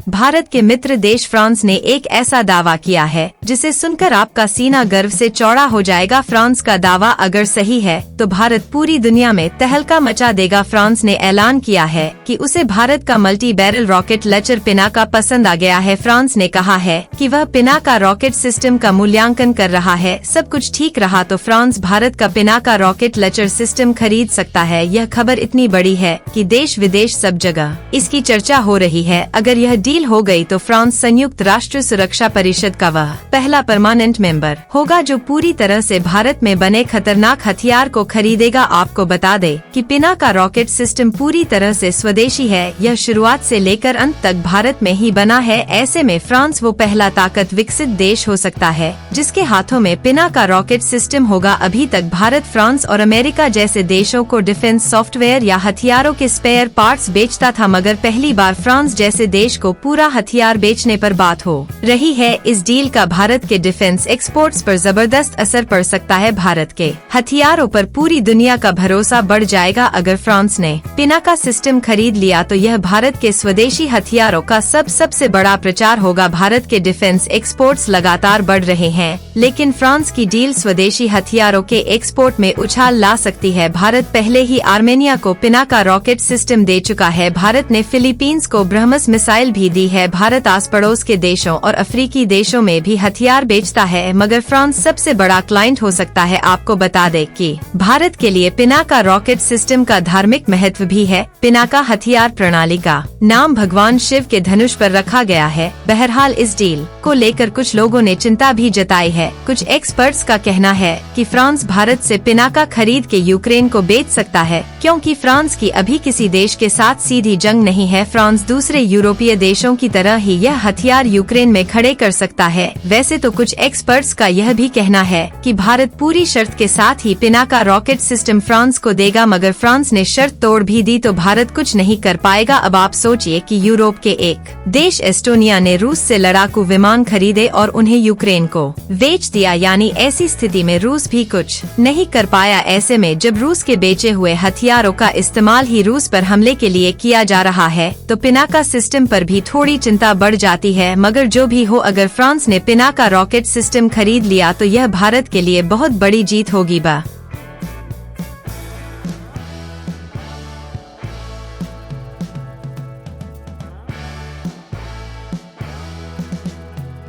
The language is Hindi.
भारत के मित्र देश फ्रांस ने एक ऐसा दावा किया है जिसे सुनकर आपका सीना गर्व से चौड़ा हो जाएगा। फ्रांस का दावा अगर सही है तो भारत पूरी दुनिया में तहलका मचा देगा। फ्रांस ने ऐलान किया है कि उसे भारत का multi barrel rocket launcher Pinaka पसंद आ गया है। फ्रांस ने कहा है कि वह पिनाका रॉकेट सिस्टम का मूल्यांकन कर रहा है। सब कुछ ठीक रहा तो फ्रांस भारत का पिनाका रॉकेट लॉन्चर सिस्टम खरीद सकता है। यह खबर इतनी बड़ी है कि देश विदेश सब जगह इसकी चर्चा हो रही है। अगर यह डील हो गई तो फ्रांस संयुक्त राष्ट्र सुरक्षा परिषद का वह पहला परमानेंट मेंबर होगा जो पूरी तरह से भारत में बने खतरनाक हथियार को खरीदेगा। आपको बता दे कि पिनाका रॉकेट सिस्टम पूरी तरह से स्वदेशी है। यह शुरुआत से लेकर अंत तक भारत में ही बना है। ऐसे में फ्रांस वो पहला ताकत विकसित देश हो सकता है जिसके हाथों में पिनाका रॉकेट सिस्टम होगा। अभी तक भारत फ्रांस और अमेरिका जैसे देशों को डिफेंस सॉफ्टवेयर या हथियारों के स्पेयर पार्ट्स बेचता था, मगर पहली बार फ्रांस जैसे देश को पूरा हथियार बेचने पर बात हो रही है। इस डील का भारत के डिफेंस एक्सपोर्ट्स पर जबरदस्त असर पड़ सकता है। भारत के हथियारों पर पूरी दुनिया का भरोसा बढ़ जाएगा। अगर फ्रांस ने पिनाका सिस्टम खरीद लिया तो यह भारत के स्वदेशी हथियारों का सबसे बड़ा प्रचार होगा। भारत के डिफेंस एक्सपोर्ट्स लगातार बढ़ रहे हैं, लेकिन फ्रांस की डील स्वदेशी हथियारों के एक्सपोर्ट में उछाल ला सकती है। भारत पहले ही आर्मेनिया को पिनाका रॉकेट सिस्टम दे चुका है। भारत ने फिलीपींस को ब्रह्मस मिसाइल भी दी है। भारत आस पड़ोस के देशों और अफ्रीकी देशों में भी हथियार बेचता है, मगर फ्रांस सबसे बड़ा क्लाइंट हो सकता है। आपको बता दें कि भारत के लिए पिनाका रॉकेट सिस्टम का धार्मिक महत्व भी है। पिनाका हथियार प्रणाली का नाम भगवान शिव के धनुष पर रखा गया है। बहरहाल इस डील को लेकर कुछ लोगों ने चिंता भी जताई है। कुछ एक्सपर्ट्स का कहना है कि फ्रांस भारत से पिनाका खरीद के यूक्रेन को बेच सकता है, क्योंकि फ्रांस की अभी किसी देश के साथ सीधी जंग नहीं है। फ्रांस दूसरे यूरोपीय देशों की तरह ही यह हथियार यूक्रेन में खड़े कर सकता है। वैसे तो कुछ एक्सपर्ट्स का यह भी कहना है कि भारत पूरी शर्त के साथ ही पिनाका रॉकेट सिस्टम फ्रांस को देगा, मगर फ्रांस ने शर्त तोड़ भी दी तो भारत कुछ नहीं कर पाएगा। अब आप सोचिए कि यूरोप के एक देश एस्टोनिया ने रूस से लड़ाकू विमान खरीदे और उन्हें यूक्रेन को बेच दिया, यानी ऐसी स्थिति में रूस भी कुछ नहीं कर पाया। ऐसे में जब रूस के बेचे हुए हथियारों का इस्तेमाल ही रूस पर हमले के लिए किया जा रहा है तो पिनाका सिस्टम पर भी थोड़ी चिंता बढ़ जाती है। मगर जो भी हो, अगर फ्रांस ने पिनाका रॉकेट सिस्टम खरीद लिया तो यह भारत के लिए बहुत बड़ी जीत होगी।